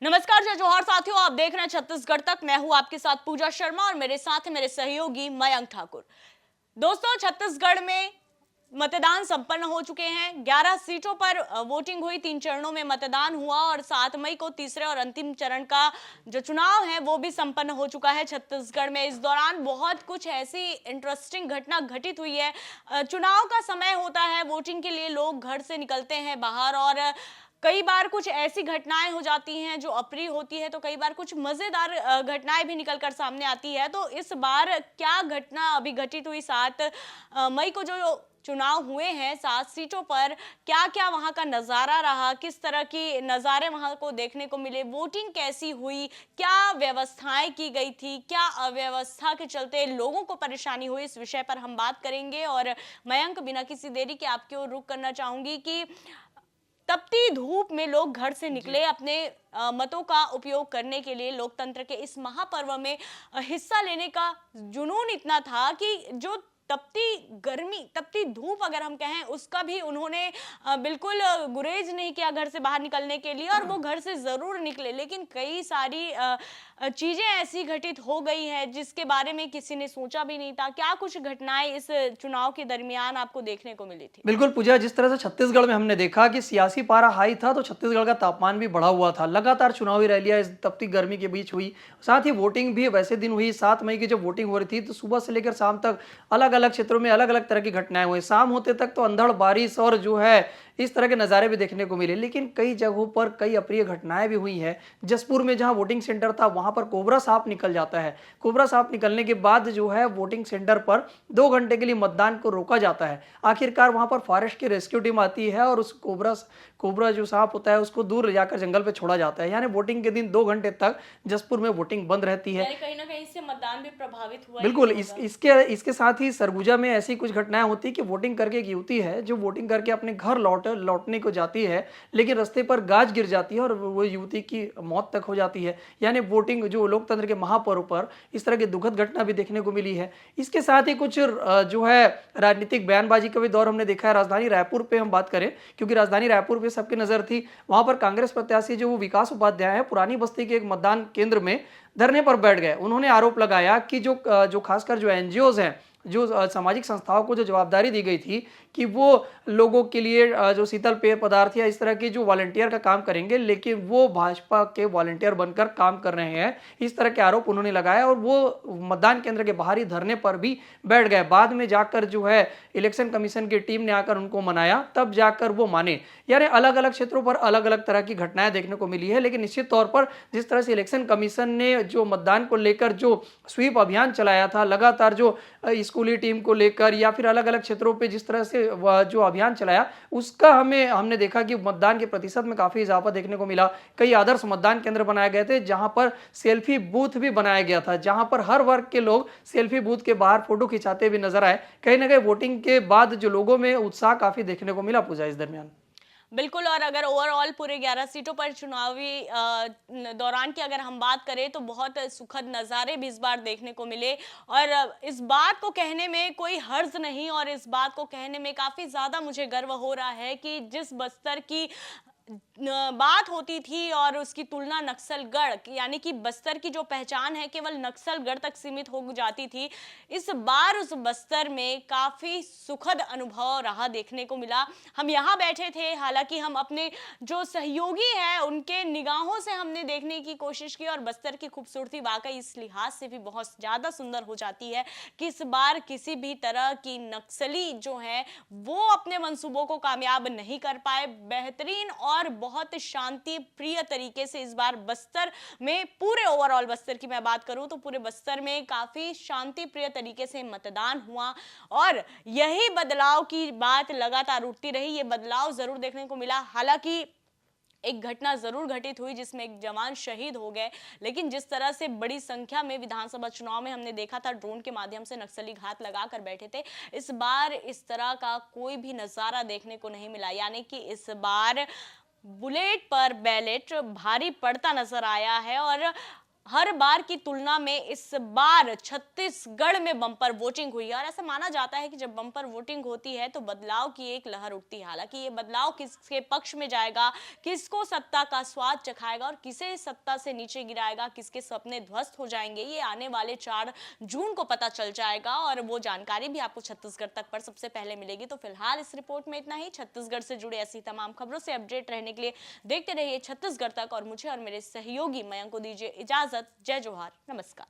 नमस्कार, जय जोहार साथियों। आप देख रहे हैं छत्तीसगढ़ तक। मैं हूं आपके साथ पूजा शर्मा और मेरे साथ है मेरे सहयोगी मयंक ठाकुर। दोस्तों, छत्तीसगढ़ में मतदान संपन्न हो चुके हैं। 11 सीटों पर वोटिंग हुई। 3 चरणों में मतदान हुआ और 7 मई को तीसरे और अंतिम चरण का जो चुनाव है वो भी संपन्न हो चुका है छत्तीसगढ़ में। इस दौरान बहुत कुछ ऐसी इंटरेस्टिंग घटना घटित हुई है। चुनाव का समय होता है, वोटिंग के लिए लोग घर से निकलते हैं बाहर और कई बार कुछ ऐसी घटनाएं हो जाती हैं जो अप्रिय होती है, तो कई बार कुछ मजेदार घटनाएं भी निकलकर सामने आती है। तो इस बार क्या घटना अभी घटित हुई 7 मई को जो चुनाव हुए हैं 7 सीटों पर, क्या क्या वहां का नजारा रहा, किस तरह की नजारे वहां को देखने को मिले, वोटिंग कैसी हुई, क्या व्यवस्थाएं की गई थी, क्या अव्यवस्था के चलते लोगों को परेशानी हुई, इस विषय पर हम बात करेंगे। और मयंक, बिना किसी देरी के आपकी ओर रुख करना चाहूंगी कि तपती धूप में लोग घर से निकले अपने मतों का उपयोग करने के लिए। लोकतंत्र के इस महापर्व में हिस्सा लेने का जुनून इतना था कि जो तपती गर्मी, तपती धूप अगर हम कहें, उसका भी उन्होंने बिल्कुल गुरेज नहीं किया घर से बाहर निकलने के लिए, और वो घर से जरूर निकले। लेकिन कई सारी चीजें ऐसी घटित हो गई है जिसके बारे में किसी ने सोचा भी नहीं था। क्या कुछ घटनाएं इस चुनाव के दरमियान आपको देखने को मिली थी? बिल्कुल पूजा, जिस तरह से छत्तीसगढ़ में हमने देखा कि सियासी पारा हाई था, तो छत्तीसगढ़ का तापमान भी बढ़ा हुआ था। लगातार चुनावी रैलियां इस तपती गर्मी के बीच हुई। साथ ही वोटिंग भी वैसे दिन हुई। 7 मई की जब वोटिंग हो रही थी तो सुबह से लेकर शाम तक अलग अलग क्षेत्रों में अलग अलग तरह की घटनाएं हुई। शाम होते तक तो अंधड़ बारिश और जो है इस तरह के नज़ारे भी देखने को मिले। लेकिन कई जगहों पर कई अप्रिय घटनाएं भी हुई हैं। जसपुर में जहां वोटिंग सेंटर था वहां पर कोबरा सांप निकल जाता है। कोबरा सांप निकलने के बाद जो है वोटिंग सेंटर पर 2 घंटे के लिए मतदान को रोका जाता है। आखिरकार वहां पर फॉरेस्ट की रेस्क्यू टीम आती है और उस कोबरा जो सांप होता है उसको दूर ले जाकर जंगल पे छोड़ा जाता है। यानी वोटिंग के दिन 2 घंटे तक जसपुर में वोटिंग बंद रहती है। यानी कहीं ना कहीं इससे मतदान भी प्रभावित हुआ ही बिल्कुल। होगा। इसके साथ ही सरगुजा में ऐसी कुछ घटनाएं होती है कि वोटिंग करके एक युवती है जो वोटिंग करके अपने घर लौटने को जाती है, लेकिन रास्ते पर गाज गिर जाती है और वो युवती की मौत तक हो जाती है। यानी वोटिंग जो लोकतंत्र के महापर्व पर इस तरह की दुखद घटना भी देखने को मिली है। इसके साथ ही कुछ जो है राजनीतिक बयानबाजी का भी दौर हमने देखा है। राजधानी रायपुर पे हम बात करें, क्योंकि राजधानी रायपुर पे सबकी नजर थी। वहां पर कांग्रेस प्रत्याशी जो विकास उपाध्याय है, पुरानी बस्ती के एक मतदान केंद्र में धरने पर बैठ गए। उन्होंने आरोप लगाया कि जो खासकर जो एनजीओज हैं, जो सामाजिक संस्थाओं को जो जवाबदारी दी गई थी कि वो लोगों के लिए जो शीतल पेय पदार्थ या इस तरह की जो वॉलंटियर का काम करेंगे, लेकिन वो भाजपा के वॉलंटियर बनकर काम कर रहे हैं, इस तरह के आरोप उन्होंने लगाया और वो मतदान केंद्र के बाहरी धरने पर भी बैठ गए। बाद में जाकर जो है इलेक्शन कमीशन की टीम ने आकर उनको मनाया, तब जाकर वो माने। यानी अलग अलग क्षेत्रों पर अलग अलग तरह की घटनाएं देखने को मिली है। लेकिन निश्चित तौर पर जिस तरह से इलेक्शन कमीशन ने जो मतदान को लेकर जो स्वीप अभियान चलाया था, लगातार जो स्कूली टीम को लेकर या फिर अलग अलग क्षेत्रों पे जिस तरह से जो अभियान चलाया, उसका हमने देखा कि मतदान के प्रतिशत में काफी इजाफा देखने को मिला। कई आदर्श मतदान केंद्र बनाए गए थे जहां पर सेल्फी बूथ भी बनाया गया था, जहां पर हर वर्ग के लोग सेल्फी बूथ के बाहर फोटो खिंचाते भी नजर आए। कहीं ना कहीं वोटिंग के बाद जो लोगों में उत्साह काफी देखने को मिला पूजा इस दरमियान। बिल्कुल। और अगर ओवरऑल पूरे 11 सीटों पर चुनावी दौरान की अगर हम बात करें तो बहुत सुखद नज़ारे भी इस बार देखने को मिले। और इस बात को कहने में कोई हर्ज नहीं, और इस बात को कहने में काफ़ी ज़्यादा मुझे गर्व हो रहा है कि जिस बस्तर की बात होती थी और उसकी तुलना नक्सलगढ़, यानी कि बस्तर की जो पहचान है केवल नक्सलगढ़ तक सीमित हो जाती थी, इस बार उस बस्तर में काफी सुखद अनुभव रहा देखने को मिला। हम यहाँ बैठे थे, हालांकि हम अपने जो सहयोगी हैं उनके निगाहों से हमने देखने की कोशिश की, और बस्तर की खूबसूरती वाकई इस लिहाज से भी बहुत ज्यादा सुंदर हो जाती है कि इस बार किसी भी तरह की नक्सली जो है वो अपने मंसूबों को कामयाब नहीं कर पाए। बेहतरीन और बहुत शांति प्रिय तरीके से इस बार बस्तर में, पूरे ओवरऑल बस्तर की मैं बात करूं तो पूरे बस्तर में काफी शांति प्रिय तरीके से मतदान हुआ। और यही बदलाव की बात लगातार उठती रही, ये बदलाव जरूर देखने को मिला। हालांकि एक घटना जरूर घटित हुई जिसमें एक जवान शहीद हो गए, लेकिन जिस तरह से बड़ी संख्या में विधानसभा चुनाव में हमने देखा था ड्रोन के माध्यम से नक्सली घात लगाकर बैठे थे, इस बार इस तरह का कोई भी नजारा देखने को नहीं मिला। यानी कि इस बार बुलेट पर बैलेट भारी पड़ता नजर आया है। और हर बार की तुलना में इस बार छत्तीसगढ़ में बम्पर वोटिंग हुई है और ऐसा माना जाता है कि जब बम्पर वोटिंग होती है तो बदलाव की एक लहर उठती है। हालांकि ये बदलाव किसके पक्ष में जाएगा, किसको सत्ता का स्वाद चखाएगा और किसे सत्ता से नीचे गिराएगा, किसके सपने ध्वस्त हो जाएंगे, ये आने वाले 4 जून को पता चल जाएगा और वो जानकारी भी आपको छत्तीसगढ़ तक पर सबसे पहले मिलेगी। तो फिलहाल इस रिपोर्ट में इतना ही। छत्तीसगढ़ से जुड़े ऐसी तमाम खबरों से अपडेट रहने के लिए देखते रहिए छत्तीसगढ़ तक और मुझे और मेरे सहयोगी मयंक को दीजिए इजाजत। जय जोहार, नमस्कार।